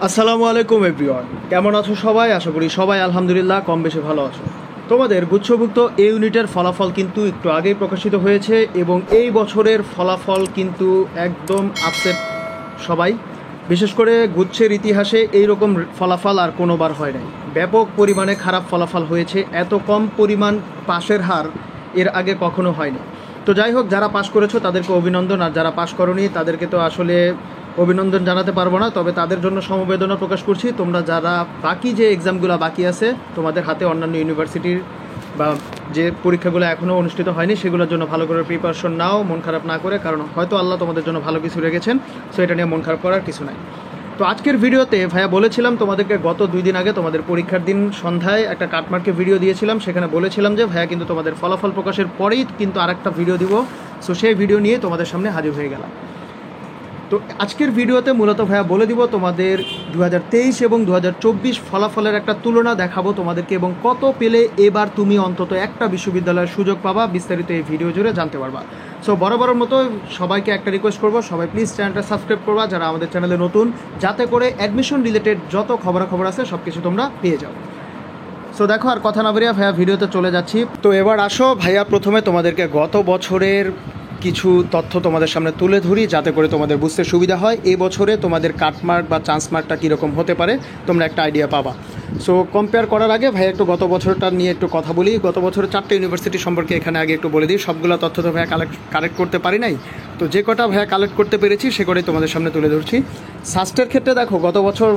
আসসালামু আলাইকুম এভরিওয়ান, কেমন আছো সবাই? আশা করি সবাই আলহামদুলিল্লাহ কম বেশি ভালো আছো। তোমাদের গুচ্ছভুক্ত এই ইউনিটের ফলাফল কিন্তু একটু আগেই প্রকাশিত হয়েছে এবং এই বছরের ফলাফল কিন্তু একদম আপসেট সবাই। বিশেষ করে গুচ্ছের ইতিহাসে এই রকম ফলাফল আর কোনোবার হয় নাই। ব্যাপক পরিমাণে খারাপ ফলাফল হয়েছে, এত কম পরিমাণ পাশের হার এর আগে কখনো হয়নি। তো যাই হোক, যারা পাশ করেছো তাদেরকে অভিনন্দন, আর যারা পাশ করোনি তাদেরকে তো আসলে অভিনন্দন জানাতে পারবো না, তবে তাদের জন্য সমবেদনা প্রকাশ করছি। তোমরা যারা বাকি যে এক্সামগুলো বাকি আছে তোমাদের হাতে, অন্যান্য ইউনিভার্সিটির বা যে পরীক্ষাগুলো এখনও অনুষ্ঠিত হয়নি সেগুলোর জন্য ভালো করে প্রিপারেশন নাও, মন খারাপ না করে, কারণ হয়তো আল্লাহ তোমাদের জন্য ভালো কিছু রেখেছেন। সো এটা নিয়ে মন খারাপ করার কিছু নাই। তো আজকের ভিডিওতে ভাইয়া বলেছিলাম তোমাদেরকে, গত 2 দিন আগে তোমাদের পরীক্ষার দিন সন্ধ্যায় একটা কাটমার্কে ভিডিও দিয়েছিলাম, সেখানে বলেছিলাম যে ভাইয়া কিন্তু তোমাদের ফলাফল প্রকাশের পরেই কিন্তু আরেকটা ভিডিও দিব। সো সেই ভিডিও নিয়ে তোমাদের সামনে হাজির হয়ে গেলাম। তো আজকের ভিডিওতে মূলত ভাইয়া বলে দিব তোমাদের 2023 এবং 2024 ফলাফলের একটা তুলনা দেখাবো তোমাদেরকে, এবং কত পেলে এবার তুমি অন্তত একটা বিশ্ববিদ্যালয়ের সুযোগ পাবা, বিস্তারিত এই ভিডিও জুড়ে জানতে পারবা। সো বরাবরের মতো সবাইকে একটা রিকোয়েস্ট করবো, সবাই প্লিজ চ্যানেলটা সাবস্ক্রাইব করবা যারা আমাদের চ্যানেলে নতুন, যাতে করে অ্যাডমিশন রিলেটেড যত খবরাখবর আছে সব কিছু তোমরা পেয়ে যাও। সো দেখো, আর কথা না বেরিয়ে ভাইয়া ভিডিওতে চলে যাচ্ছি। তো এবার আসো ভাইয়া, প্রথমে তোমাদেরকে গত বছরের কিছু তথ্য তোমাদের সামনে তুলে ধরি, যাতে করে তোমাদের বুঝতে সুবিধা হয় এই বছরে তোমাদের কাটমার্ক বা চান্স মার্কটা কীরকম হতে পারে, তোমরা একটা আইডিয়া পাবা। সো কম্পেয়ার করার আগে ভাইয়া একটু গত বছরটা নিয়ে একটু কথা বলি। গত বছরের 4টে ইউনিভার্সিটি সম্পর্কে এখানে আগে একটু বলে দিই। সবগুলো তথ্য তো ভাইয়া কালেক্ট করতে পারি নাই, তো যে কটা ভাইয়া কালেক্ট করতে পেরেছি সে কটাই তোমাদের সামনে তুলে ধরছি। সাস্টের ক্ষেত্রে দেখো, গত বছর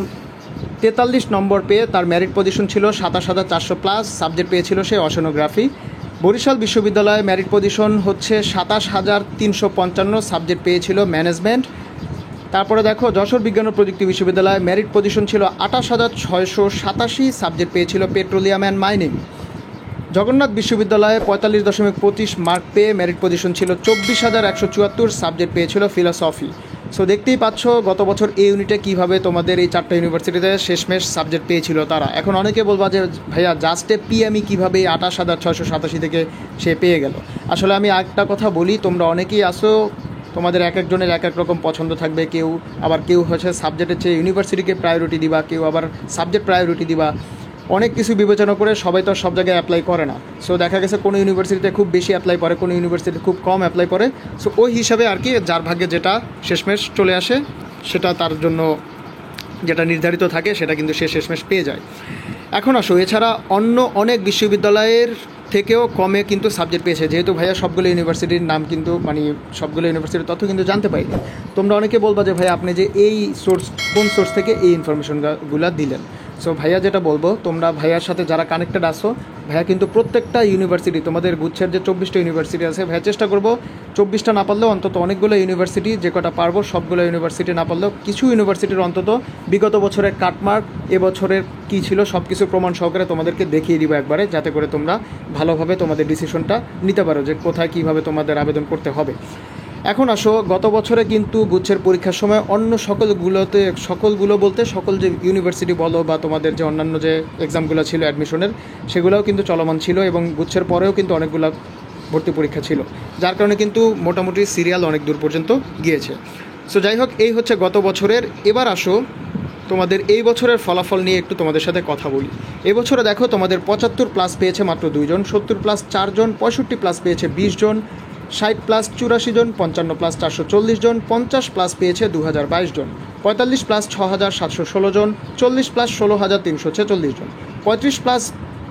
43 নম্বর পেয়ে তার মেরিট পজিশন ছিল 27,400+, সাবজেক্ট পেয়েছিল সে অশনোগ্রাফি। বরিশাল বিশ্ববিদ্যালয়ে মেরিট পজিশন হচ্ছে 27,355, সাবজেক্ট পেয়েছিল ম্যানেজমেন্ট। তারপরে দেখো, যশোর বিজ্ঞান ও প্রযুক্তি বিশ্ববিদ্যালয়ে মেরিট পজিশন ছিল 28,687, সাবজেক্ট পেয়েছিল পেট্রোলিয়াম অ্যান্ড মাইনিং। জগন্নাথ বিশ্ববিদ্যালয়ে 45.25 মার্ক পেয়ে মেরিট পজিশন ছিল 24,174, সাবজেক্ট পেয়েছিল ফিলসফি। সো দেখতেই পাচ্ছ গত বছর এই ইউনিটে কীভাবে তোমাদের এই 4টা ইউনিভার্সিটিতে শেষমেশ সাবজেক্ট পেয়েছিল তারা। এখন অনেকে বলবা যে ভাইয়া জাস্টে পিএমই কীভাবে 28,687 থেকে সে পেয়ে গেল। আসলে আমি একটা কথা বলি, তোমরা অনেকেই আসো, তোমাদের এক একজনের এক এক রকম পছন্দ থাকবে। কেউ হচ্ছে সাবজেক্টের চেয়ে ইউনিভার্সিটিকে প্রায়োরিটি দিবা, কেউ আবার সাবজেক্ট প্রায়োরিটি দিবা। অনেক কিছু বিবেচনা করে সবাই তো সব জায়গায় অ্যাপ্লাই করে না। সো দেখা গেছে কোনো ইউনিভার্সিটিতে খুব বেশি অ্যাপ্লাই করে, কোনো ইউনিভার্সিটিতে খুব কম অ্যাপ্লাই করে। সো ওই হিসাবে আর কি, যার ভাগ্যে যেটা শেষমেশ চলে আসে সেটা তার জন্য যেটা নির্ধারিত থাকে সেটা কিন্তু সে শেষমেশ পেয়ে যায়। এখন আসো, এছাড়া অন্য অনেক বিশ্ববিদ্যালয়ের থেকেও কমে কিন্তু সাবজেক্ট পেয়েছে। যেহেতু ভাইয়া সবগুলো ইউনিভার্সিটির নাম কিন্তু সবগুলো ইউনিভার্সিটির তথ্য কিন্তু জানতে পারি। তোমরা অনেকে বলবা যে ভাইয়া আপনি যে এই কোন সোর্স থেকে এই ইনফরমেশনগুলো দিলেন। সো ভাইয়া যেটা বলবো, তোমরা ভাইয়ার সাথে যারা কানেক্টেড আসো, ভাইয়া কিন্তু প্রত্যেকটা ইউনিভার্সিটি, তোমাদের গুচ্ছের যে 24টা ইউনিভার্সিটি আছে, ভাইয়া চেষ্টা করবো 24টা না পারলেও অন্তত অনেকগুলো ইউনিভার্সিটি, যে কটা পারবো সবগুলো ইউনিভার্সিটি না পারলেও কিছু ইউনিভার্সিটির অন্তত বিগত বছরের কাটমার্ক, এবছরের কী ছিল সব কিছু প্রমাণ সহকারে তোমাদেরকে দেখিয়ে দিব একবারে, যাতে করে তোমরা ভালোভাবে তোমাদের ডিসিশনটা নিতে পারো যে কোথায় কীভাবে তোমাদের আবেদন করতে হবে। এখন আসো, গত বছরে কিন্তু গুচ্ছের পরীক্ষার সময় অন্য সকলগুলো বলতে সকল যে ইউনিভার্সিটি বলো বা তোমাদের যে অন্যান্য যে এক্সামগুলো ছিল অ্যাডমিশনের, সেগুলোও কিন্তু চলমান ছিল, এবং গুচ্ছের পরেও কিন্তু অনেকগুলো ভর্তি পরীক্ষা ছিল, যার কারণে কিন্তু মোটামুটি সিরিয়াল অনেক দূর পর্যন্ত গিয়েছে। সো যাই হোক, এই হচ্ছে গত বছরের। এবার আসো তোমাদের এই বছরের ফলাফল নিয়ে একটু তোমাদের সাথে কথা বলি। এবছরে দেখো, তোমাদের 75+ পেয়েছে মাত্র 2 জন, 70+ 4 জন, 65+ পেয়েছে 20 জন, 60+ 84 জন, 55+ 440 জন, 50+ পেয়েছে 2022 জন, 45+ 6,716 জন, 40+ 16,346 জন, 35+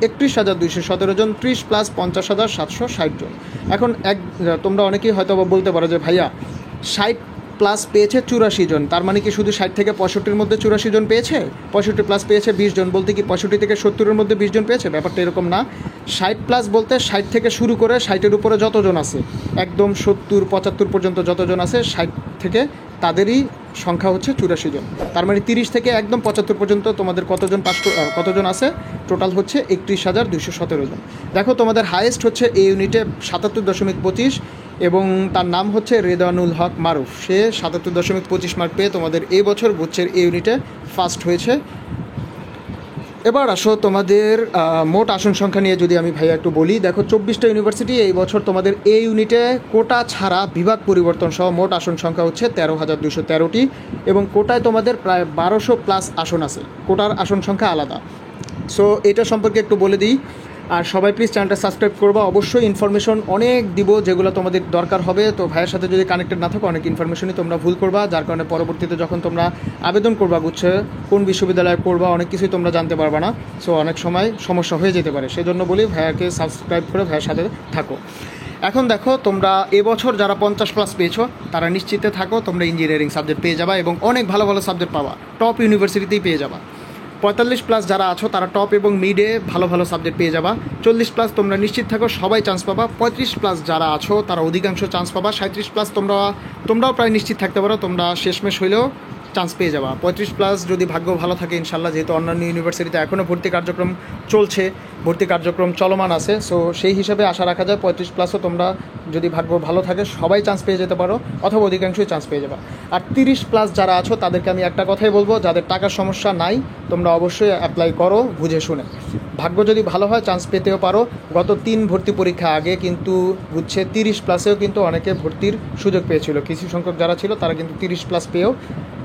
31,217 জন, 30+ 50,760 জন। এখন তোমরা অনেকেই হয়তো বলতে পারো যে ভাইয়া 60+ পেয়েছে 84 জন, তার মানে কি শুধু 60 থেকে 65-র মধ্যে 84 জন পেয়েছে? 65+ পেয়েছে 20 জন বলতে কি 65 থেকে 70-এর মধ্যে 20 জন পেয়েছে? ব্যাপারটা এরকম না। 60+ বলতে 60 থেকে শুরু করে 60-এর উপরে যতজন আছে, একদম 70-75 পর্যন্ত যতজন আছে 60 থেকে, তাদেরই সংখ্যা হচ্ছে 84 জন। তার মানে 30 থেকে একদম 75 পর্যন্ত তোমাদের কতজন আছে? টোটাল হচ্ছে 31,217 জন। দেখো, তোমাদের হাইয়েস্ট হচ্ছে এই ইউনিটে 77.25, এবং তার নাম হচ্ছে রেদানুল হক মারুফ। সে 77.25 মার্ক পেয়ে তোমাদের এই বছর গুচ্ছের এই ইউনিটে ফার্স্ট হয়েছে। এবার আসো তোমাদের মোট আসন সংখ্যা নিয়ে যদি আমি ভাইয়া একটু বলি, দেখো 24টা ইউনিভার্সিটি এই বছর তোমাদের এই ইউনিটে কোটা ছাড়া বিভাগ পরিবর্তন সহ মোট আসন সংখ্যা হচ্ছে 13,213টি, এবং কোটায় তোমাদের প্রায় 1200+ আসন আছে, কোটার আসন সংখ্যা আলাদা। সো এটা সম্পর্কে একটু বলে দিই। আর সবাই প্লিজ চ্যানেলটা সাবস্ক্রাইব করবা, অবশ্যই ইনফরমেশন অনেক দিব যেগুলো তোমাদের দরকার হবে। তো ভাইয়ের সাথে যদি কানেক্টেড না থাকো অনেক ইনফরমেশনই তোমরা ভুল করবা, যার কারণে পরবর্তীতে যখন তোমরা আবেদন করবা গুচ্ছে কোন বিশ্ববিদ্যালয়ে করবা অনেক কিছুই তোমরা জানতে পারবা না। সো অনেক সময় সমস্যা হয়ে যেতে পারে, সেই জন্য বলি ভাইয়াকে সাবস্ক্রাইব করে ভাইয়ের সাথে থাকো। এখন দেখো তোমরা এবছর যারা 50+ পেয়েছো তারা নিশ্চিতে থাকো তোমরা ইঞ্জিনিয়ারিং সাবজেক্ট পেয়ে যাবা এবং অনেক ভালো ভালো সাবজেক্ট পাবা, টপ ইউনিভার্সিটিতেই পেয়ে যাবা। 45+ যারা আছো তারা টপ এবং মিডে ভালো ভালো সাবজেক্ট পেয়ে যাবা। 40+ তোমরা নিশ্চিত থাকো সবাই চান্স পাবা। 35+ যারা আছো তারা অধিকাংশ চান্স পাবা। 37+ তোমরাও প্রায় নিশ্চিত থাকতে পারো তোমরা শেষমেশ হইলেও চান্স পেয়ে যাবা। 35+ যদি ভাগ্য ভালো থাকে ইনশাল্লাহ, যেহেতু অন্যান্য ইউনিভার্সিটিতে এখনও ভর্তি কার্যক্রম চলছে, ভর্তি কার্যক্রম চলমান আছে, সো সেই হিসাবে আশা রাখা যায় 35+ও তোমরা যদি ভাগ্য ভালো থাকে সবাই চান্স পেয়ে যেতে পারো অথবা অধিকাংশই চান্স পেয়ে যাবা। আর 30+ যারা আছো তাদেরকে আমি একটা কথাই বলবো, যাদের টাকার সমস্যা নাই তোমরা অবশ্যই অ্যাপ্লাই করো বুঝে শুনে। ভাগ্য যদি ভালো হয় চান্স পেতেও পারো। গত 3 ভর্তি পরীক্ষা আগে কিন্তু বুঝছে 30+এও কিন্তু অনেকে ভর্তির সুযোগ পেয়েছিল, কিছু সংখ্যক যারা ছিল তারা কিন্তু 30+ পেয়েও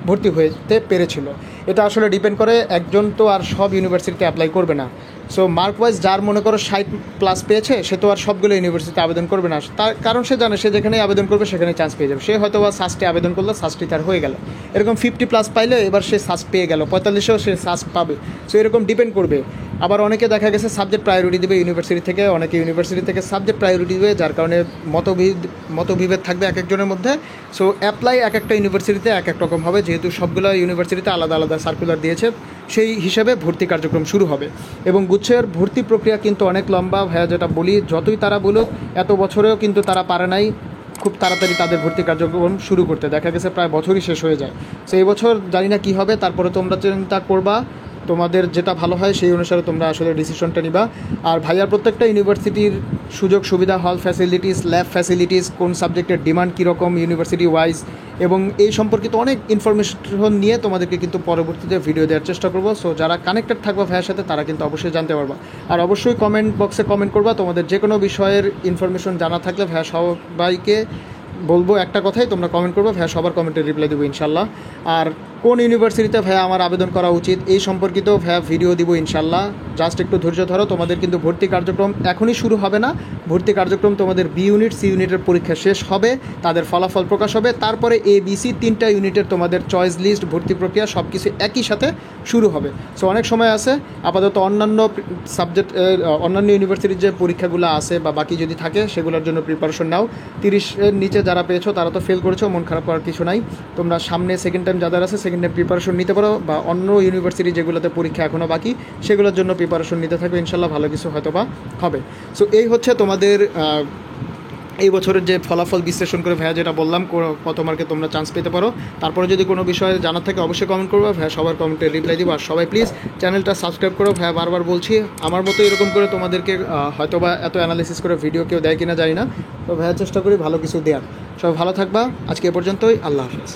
ভর্তি হতে পেরেছিল। এটা আসলে ডিপেন্ড করে, একজন তো আর সব ইউনিভার্সিটিতে অ্যাপ্লাই করবে না। সো মার্ক ওয়াইজ যার মনে করো 60+ পেয়েছে সে তো আর সবগুলো ইউনিভার্সিটিতে আবেদন করবে না, তার কারণ সে জানে সে যেখানেই আবেদন করবে সেখানে চান্স পেয়ে যাবে। সে হয়তো বা সাস্টে আবেদন করলো, সাস্টে তার হয়ে গেল, এরকম 50+ পাইলে এবার সে সাস্ট পেয়ে গেল, 45এও সে সাস্ট পাবে। সো এরকম ডিপেন্ড করবে। আবার অনেকে দেখা গেছে সাবজেক্ট প্রায়োরিটি দেবে ইউনিভার্সিটি থেকে, অনেকে ইউনিভার্সিটি থেকে সাবজেক্ট প্রায়োরিটি দেবে, যার কারণে মতবিভেদ থাকবে এক একজনের মধ্যে। সো অ্যাপ্লাই এক একটা ইউনিভার্সিটিতে এক এক রকম হবে, যেহেতু সবগুলো ইউনিভার্সিটিতে আলাদা আলাদা সার্কুলার দিয়েছে, সেই হিসেবে ভর্তি কার্যক্রম শুরু হবে। এবং গুচ্ছের ভর্তি প্রক্রিয়া কিন্তু অনেক লম্বা ভাইয়া, যেটা বলি যতই তারা বলুক এত বছরেও কিন্তু তারা পারে নাই খুব তাড়াতাড়ি তাদের ভর্তি কার্যক্রম শুরু করতে, দেখা গেছে প্রায় বছরই শেষ হয়ে যায়। সো এই বছর জানি না কী হবে, তারপরে তোমরা চিন্তা করবা, তোমাদের যেটা ভালো হয় সেই অনুসারে তোমরা আসলে ডিসিশনটা নিবা। আর ভাইয়ার প্রত্যেকটা ইউনিভার্সিটির সুযোগ সুবিধা, হল ফ্যাসিলিটিস, ল্যাব ফ্যাসিলিটিস, কোন সাবজেক্টের ডিমান্ড কীরকম ইউনিভার্সিটি ওয়াইজ, এবং এই সম্পর্কিত অনেক ইনফরমেশন নিয়ে তোমাদেরকে কিন্তু পরবর্তীতে ভিডিও দেওয়ার চেষ্টা করবো। সো যারা কানেক্টেড থাকবে ভাইয়ের সাথে তারা কিন্তু অবশ্যই জানতে পারবা। আর অবশ্যই কমেন্ট বক্সে কমেন্ট করবা তোমাদের যে কোনো বিষয়ের ইনফরমেশন জানা থাকলে। ভাইয়া সবাইকে বলবো একটা কথাই, তোমরা কমেন্ট করবো, ভাইয়া সবার কমেন্টে রিপ্লাই দেবো ইনশাল্লাহ। আর কোন ইউনিভার্সিটিতে ভাইয়া আমার আবেদন করা উচিত এই সম্পর্কিত ভাইয়া ভিডিও দিব ইনশাল্লাহ। জাস্ট একটু ধৈর্য ধরো, তোমাদের কিন্তু ভর্তি কার্যক্রম এখনই শুরু হবে না। ভর্তি কার্যক্রম তোমাদের বি ইউনিট, সি ইউনিটের পরীক্ষা শেষ হবে, তাদের ফলাফল প্রকাশ হবে, তারপরে এ বি সি 3টা ইউনিটের তোমাদের চয়েস লিস্ট, ভর্তি প্রক্রিয়া সব কিছু একই সাথে শুরু হবে। সো অনেক সময় আছে। আপাতত অন্যান্য সাবজেক্ট, অন্যান্য ইউনিভার্সিটির যে পরীক্ষাগুলো আছে বা বাকি যদি থাকে সেগুলোর জন্য প্রিপারেশন নাও। 30-এর নিচে যারা পেয়েছো তারা তো ফেল করেছো, মন খারাপ করার কিছু নাই। তোমরা সামনে সেকেন্ড টাইম যাদের আছে সেকেন্ড টাইম প্রিপারেশন নিতে পারো, বা অন্য ইউনিভার্সিটি যেগুলোতে পরীক্ষা এখনও বাকি সেগুলোর জন্য প্রিপারেশন নিতে থাকবে, ইনশাল্লাহ ভালো কিছু হয়তো বা হবে। সো এই হচ্ছে তোমাদের এই বছরের যে ফলাফল বিশ্লেষণ করে ভাইয়া যেটা বললাম কত মার্কে তোমরা চান্স পেতে পারো। তারপরে যদি কোনো বিষয়ে জানার থাকে অবশ্যই কমেন্ট করবে, ভাইয়া সবার কমেন্টে রিপ্লাই দিব। আর সবাই প্লিজ চ্যানেলটা সাবস্ক্রাইব করো, ভাইয়া বারবার বলছি। আমার মতো এরকম করে তোমাদেরকে হয়তো বা এত অ্যানালিসিস করে ভিডিও কেউ দেয় কিনা জানি না, তো ভাইয়া চেষ্টা করি ভালো কিছু দেওয়ার। সবাই ভালো থাকবা, আজকে এ পর্যন্তই, আল্লাহ হাফেজ।